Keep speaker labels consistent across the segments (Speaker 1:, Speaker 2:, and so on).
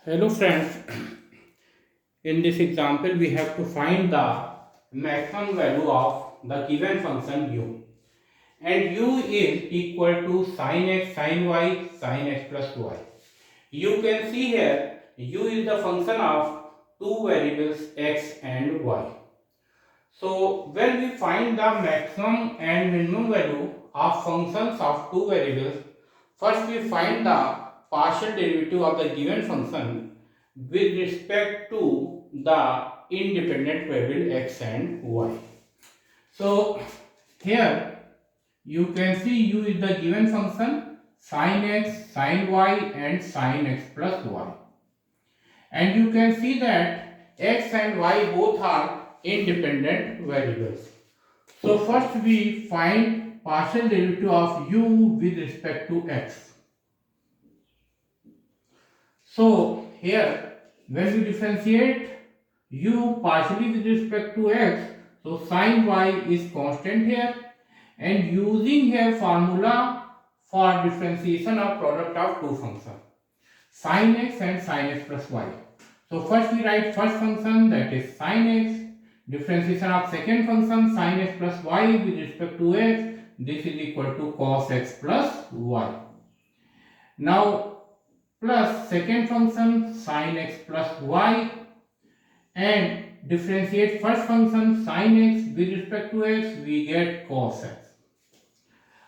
Speaker 1: Hello friends, in this example we have to find the maximum value of the given function u, and u is equal to sin x sin y sin x plus y. You can see here u is the function of two variables x and y. So when we find the maximum and minimum value of functions of two variables, first we find the partial derivative of the given function with respect to the independent variable x and y. So here you can see u is the given function sin x, sin y and sin x plus y. And you can see that x and y both are independent variables. So first we find partial derivative of u with respect to x. So here when we differentiate u partially with respect to x, so sin y is constant here, and using here formula for differentiation of product of two functions sin x and sin x plus y. So first we write first function, that is sin x, differentiation of second function sin x plus y with respect to x, this is equal to cos x plus y. Now plus second function sin x plus y, and differentiate first function sin x with respect to x, we get cos x.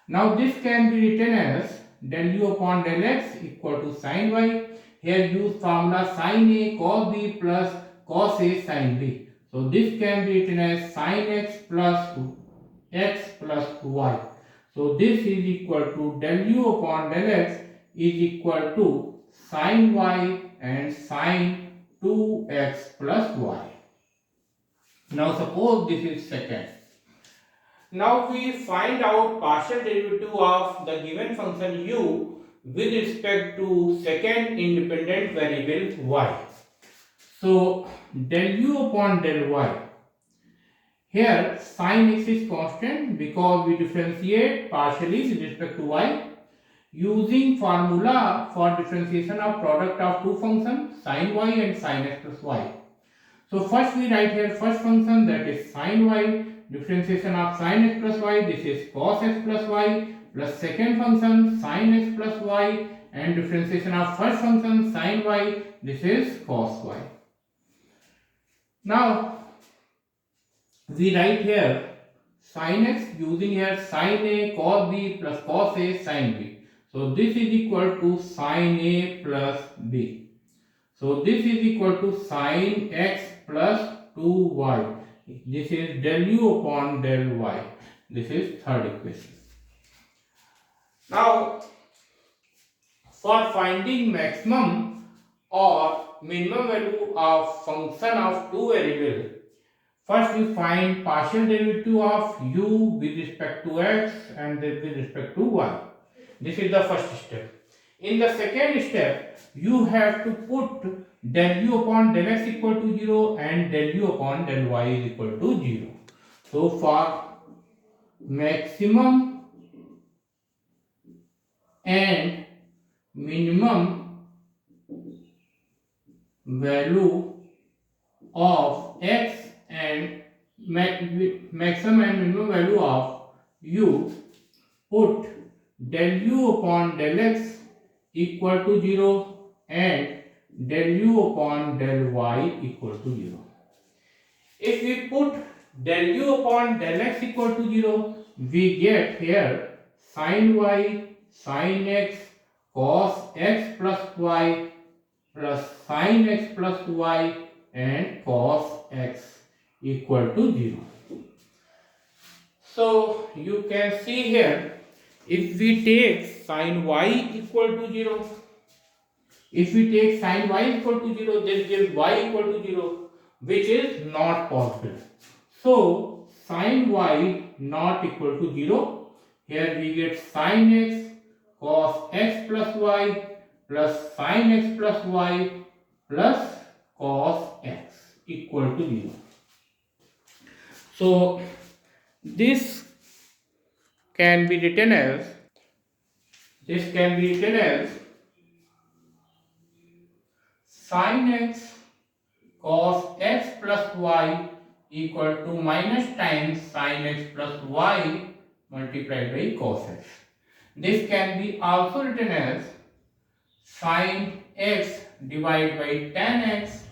Speaker 1: Now this can be written as del u upon del x equal to sin y. Here use formula sin a cos b plus cos a sin b. So this can be written as sin x plus y. So this is equal to del u upon del x is equal to sin y and sin 2x plus y. Now suppose this is second. Now we find out partial derivative of the given function u with respect to second independent variable y. So del u upon del y. Here sin x is constant because we differentiate partially with respect to y using formula for differentiation of product of two functions sin y and sin x plus y. So first we write here first function, that is sin y, differentiation of sin x plus y, this is cos x plus y, plus second function sin x plus y, and differentiation of first function sin y, this is cos y. Now we write here sin x using here sin a cos b plus cos a sin b. So this is equal to sin a plus b. So this is equal to sin x plus 2y. This is del u upon del y. This is third equation. Now for finding maximum or minimum value of function of two variables, first we find partial derivative of u with respect to x and then with respect to y. This is the first step. In the second step, you have to put del u upon del x equal to 0 and del u upon del y is equal to 0. So for maximum and minimum value of x and maximum and minimum value of u, put del u upon del x equal to 0 and del u upon del y equal to 0. If we put del u upon del x equal to 0, we get here sin y, sin x, cos x plus y plus sin x plus y and cos x equal to 0. So you can see here, if we take sin y equal to 0, if we take sin y equal to 0, this gives y equal to 0, which is not possible. So sin y not equal to 0, here we get sin x cos x plus y plus sin x plus y plus cos x equal to 0. So this can be written as sin x cos x plus y equal to minus times sin x plus y multiplied by cos x. This can be also written as sin x divided by tan x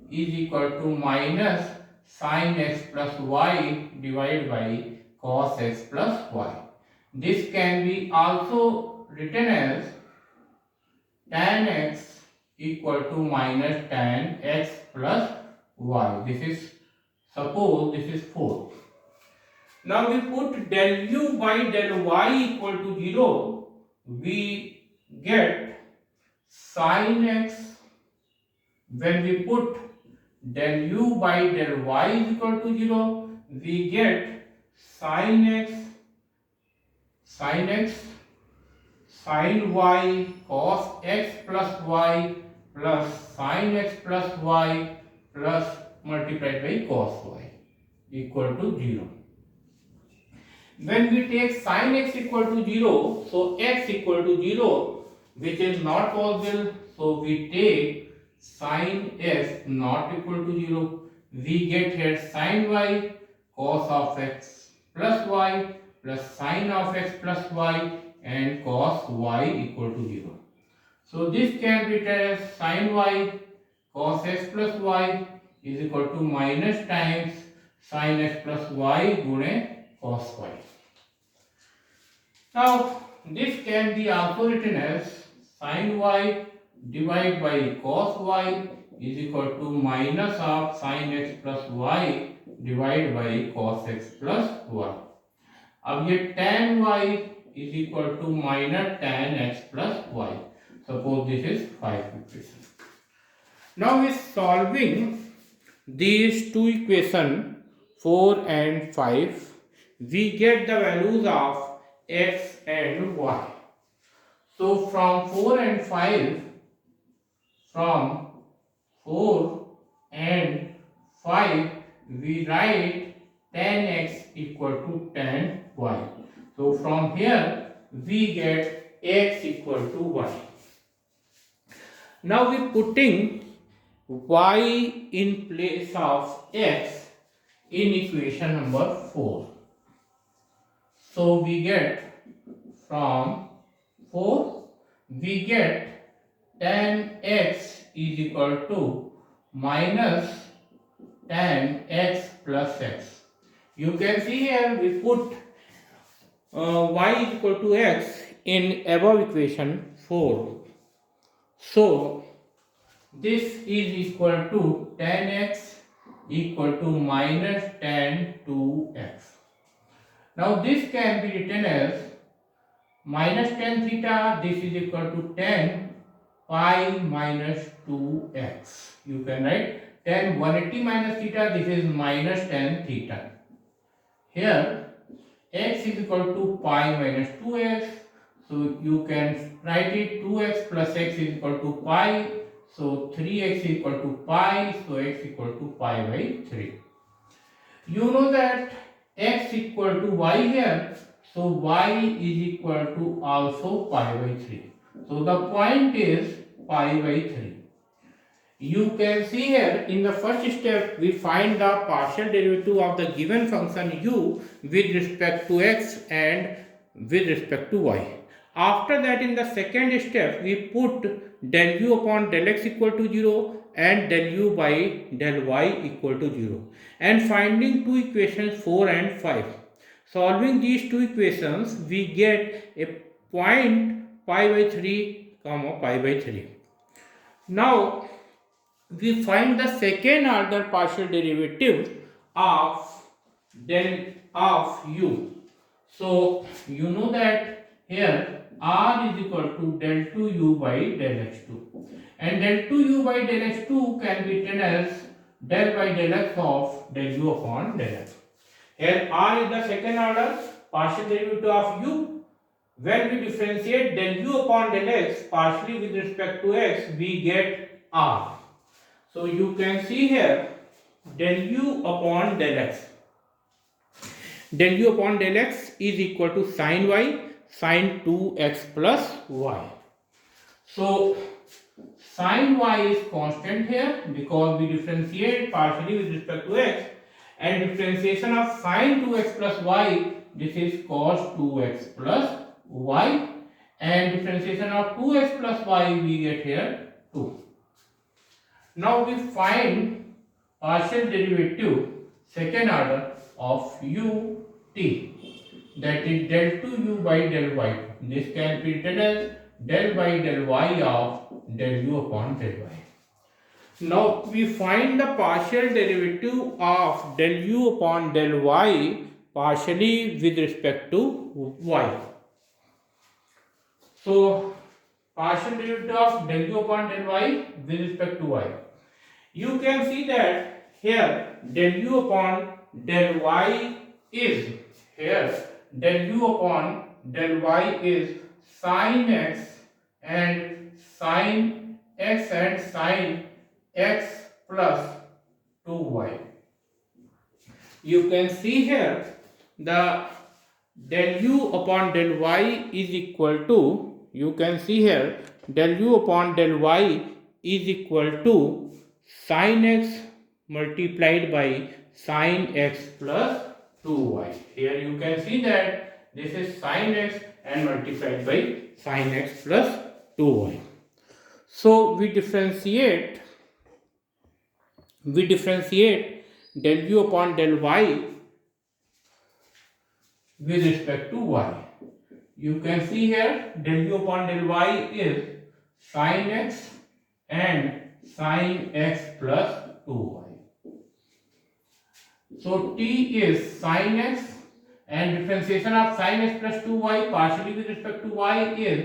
Speaker 1: is equal to minus sin x plus y divided by cos x plus y. This can be also written as tan x equal to minus tan x plus y. This is, suppose this is 4. Now we put del u by del y equal to 0. We get sin x. When we put del u by del y is equal to 0, we get sin x, sin y cos x plus y plus sin x plus y plus multiplied by cos y equal to 0. When we take sin x equal to 0, so x equal to 0, which is not possible, so we take sin x not equal to 0. We get here sin y cos of x plus y plus sin of x plus y and cos y equal to 0. So this can be written as sin y cos x plus y is equal to minus times sin x plus y gune cos y. Now this can be also written as sin y divided by cos y is equal to minus of sin x plus y divided by cos x plus y. अब ये tan y is equal to minus tan x plus y. Suppose this is 5 equation. Now we solving these two equations 4 and 5. We get the values of x and y. So from 4 and 5, from 4 and 5, we write tan x equal to tan y. So from here we get x equal to y. Now we putting y in place of x in equation number 4. So we get from 4 we get tan x is equal to minus tan x plus x. You can see here we put y is equal to x in above equation 4. So this is equal to tan x equal to minus tan 2x. Now this can be written as minus tan theta, this is equal to tan pi minus 2x. You can write tan 180 minus theta, this is minus tan theta. Here x is equal to pi minus 2x, so you can write it 2x plus x is equal to pi, so 3x is equal to pi, so x equal to pi by 3. You know that x equal to y here, so y is equal to also pi by 3. So the point is pi by 3. You can see here in the first step we find the partial derivative of the given function u with respect to x and with respect to y. After that in the second step we put del u upon del x equal to 0 and del u by del y equal to 0 and finding two equations 4 and 5. Solving these two equations we get a point pi by 3 comma pi by 3. Now we find the second order partial derivative of del of u. So you know that here r is equal to del 2u by del x2 and del 2u by del x2 can be written as del by del x of del u upon del x. Here r is the second order partial derivative of u. When we differentiate del u upon del x partially with respect to x we get r. So you can see here del u upon del x. Del u upon del x is equal to sin y sin 2x plus y. So Sin y is constant here because we differentiate partially with respect to x, and differentiation of sin 2x plus y, this is cos 2x plus y, and differentiation of 2x plus y we get here 2. Now we find partial derivative second order of u t, that is del 2u by del y. This can be written as del by del y of del u upon del y. Now we find the partial derivative of del u upon del y partially with respect to y. So partial derivative of del u upon del y with respect to y. You can see that here del u upon del y is del u upon del y is sin x and sin x and sin x plus 2y. You can see here the del u upon del y is equal to, you can see here del u upon del y is equal to sin x multiplied by sin x plus 2y. Here you can see that this is sin x and multiplied by sin x plus 2y. So we differentiate del u upon del y with respect to y. You can see here del u upon del y is sin x and sin x plus 2y. So t is sin x, and differentiation of sin x plus 2y partially with respect to y is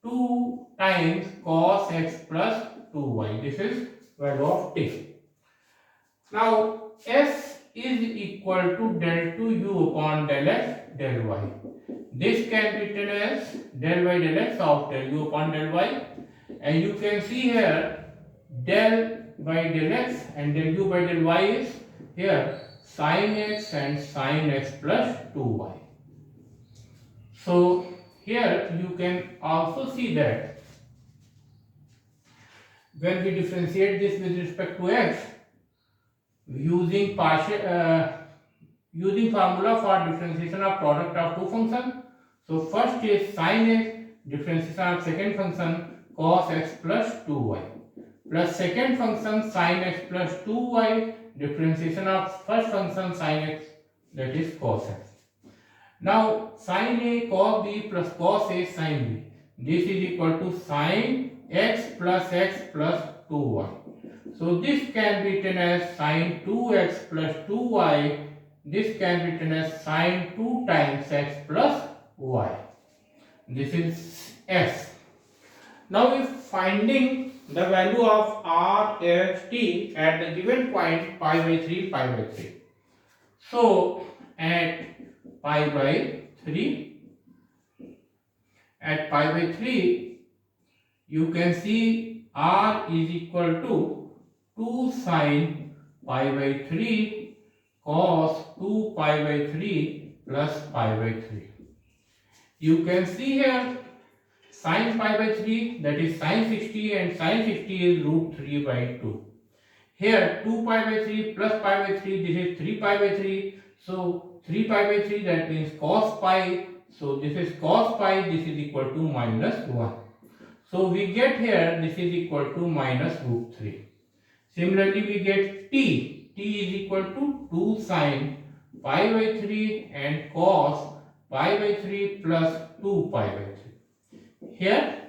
Speaker 1: 2 times cos x plus 2y. This is value of t. Now s is equal to del 2u upon del x del y. This can be written as del by del x of del u upon del y, and you can see here del by del x and del u by del y is here sin x and sin x plus 2y. So here you can also see that when we differentiate this with respect to x using using formula for differentiation of product of two functions. So first is sin x, differentiation of second function cos x plus 2y, plus second function sin x plus 2y, differentiation of first function sin x, that is cos x. Now sin a cos b plus cos a sin b, this is equal to sin x plus 2y. So this can be written as sin 2x plus 2y. This can be written as sin 2 times x plus y. This is s. Now we are finding the value of r, s, t at the given point pi by 3, pi by 3. So at pi by 3, you can see r is equal to 2 sin pi by 3 cos 2 pi by 3 plus pi by 3. You can see here sin pi by 3, that is sin 60, and sin 60 is root 3 by 2. Here 2 pi by 3 plus pi by 3, this is 3 pi by 3. So 3 pi by 3, that means cos pi. So this is cos pi, this is equal to minus 1. So we get here this is equal to minus root 3. Similarly we get t is equal to 2 sin pi by 3 and cos pi by 3 plus 2 pi by 3. Here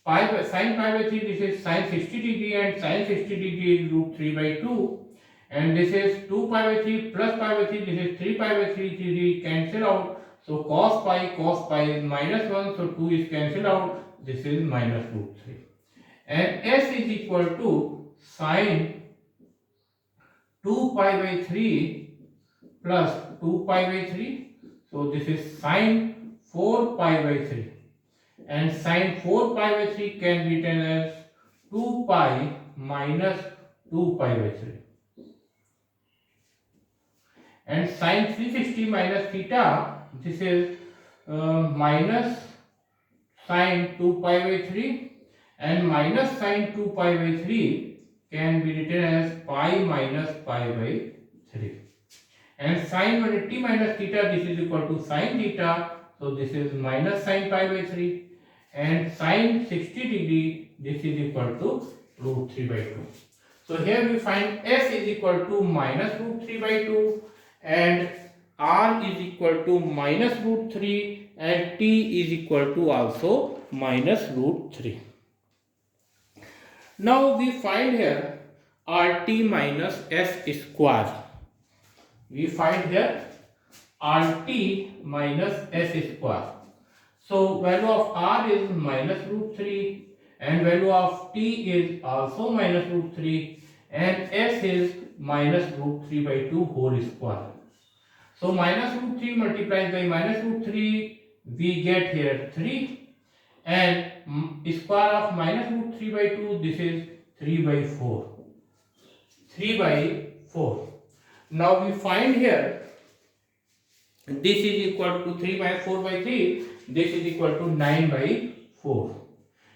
Speaker 1: sin pi by 3, this is sin 60 degree, and sin 60 degree is root 3 by 2, and this is 2 pi by 3 plus pi by 3, this is 3 pi by 3, 3 cancel out. So cos pi is minus 1, so 2 is cancelled out, this is minus root 3. And s is equal to sin 2 pi by 3 plus 2 pi by 3, so this is sin 4 pi by 3, and sin 4 pi by 3 can be written as 2 pi minus 2 pi by 3. And sin 360 minus theta, this is minus sin 2 pi by 3, and minus sine 2 pi by 3 can be written as pi minus pi by 3. And sine 180 minus theta, this is equal to sine theta, so this is minus sine pi by 3, and sine 60 degree, this is equal to root 3 by 2. So here we find s is equal to minus root 3 by 2 and r is equal to minus root 3 and t is equal to also minus root 3. Now we find here rt minus s square. We find here rt minus s square. So value of r is minus root 3 and value of t is also minus root 3 and s is minus root 3 by 2 whole square. So minus root 3 multiplied by minus root 3, we get here 3 and square of minus root 3 by 2, this is 3 by 4. 3 by 4. Now we find here this is equal to 3 by 4 by 3, this is equal to 9 by 4.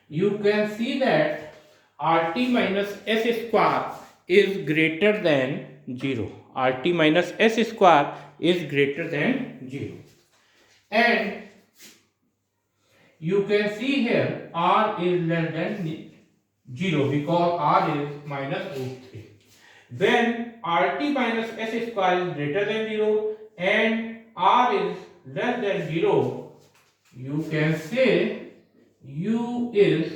Speaker 1: You can see that rt minus s square is greater than 0. rt minus s square is greater than 0. And you can see here r is less than 0 because r is minus root 3. When rt minus s square is greater than 0 and r is less than 0, you can say u is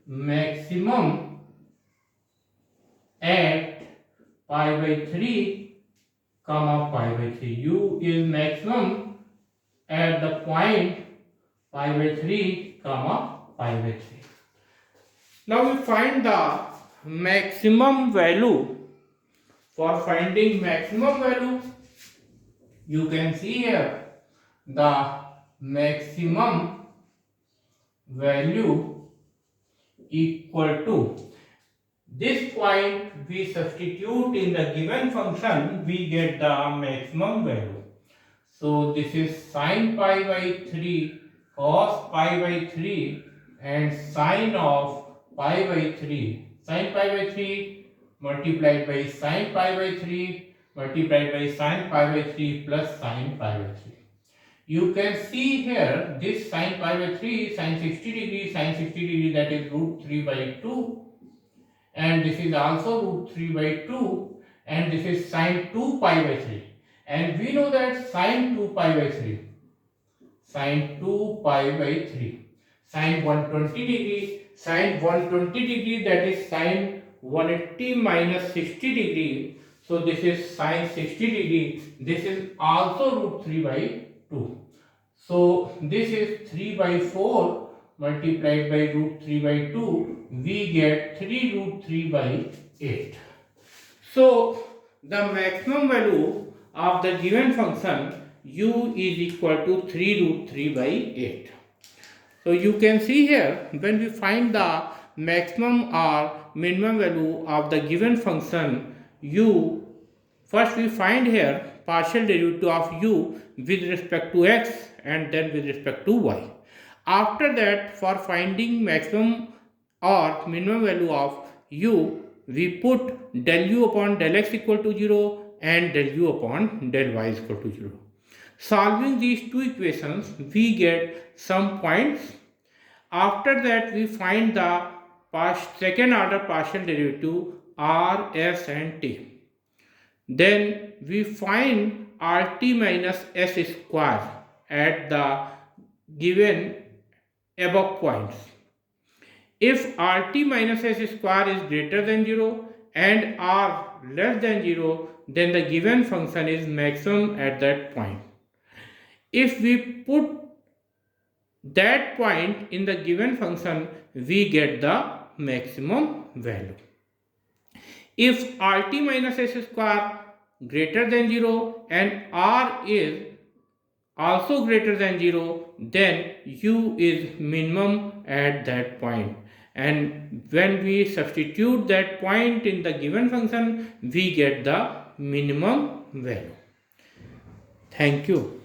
Speaker 1: maximum at pi by 3 comma pi by 3. U is maximum at the point pi by 3 comma pi by 3. Now we find the maximum value. For finding maximum value, you can see here the maximum value equal to this point. We substitute in the given function, we get the maximum value. So this is sine pi by 3 cos pi by 3 and sine of pi by 3. Sine pi by 3 multiplied by sine pi by 3 multiplied by sine pi by 3 plus sine pi by 3. You can see here this sine pi by 3 sine 60 degree, sine 60 degree, that is root 3 by 2, and this is also root 3 by 2, and this is sine 2 pi by 3, and we know that sine 2 pi by 3, sine 2 pi by 3, sine 120 degree, sine 120 degree, that is sine 180 minus 60 degree, so this is sine 60 degree, this is also root 3 by 2. So this is 3 by 4 multiplied by root 3 by 2, we get 3 root 3 by 8. So the maximum value of the given function u is equal to 3 root 3 by 8. So you can see here when we find the maximum or minimum value of the given function u, first we find here partial derivative of u with respect to x and then with respect to y. After that, for finding maximum or minimum value of u, we put del u upon del x equal to 0 and del u upon del y is equal to 0. Solving these two equations, we get some points. After that, we find the second order partial derivative r, s and t. Then we find rt minus s square at the given above points. If rt minus s square is greater than 0 and r less than 0, then the given function is maximum at that point. If we put that point in the given function, we get the maximum value. If rt minus s square greater than 0 and r is also greater than 0, then u is minimum at that point. And when we substitute that point in the given function, we get the minimum value. Thank you.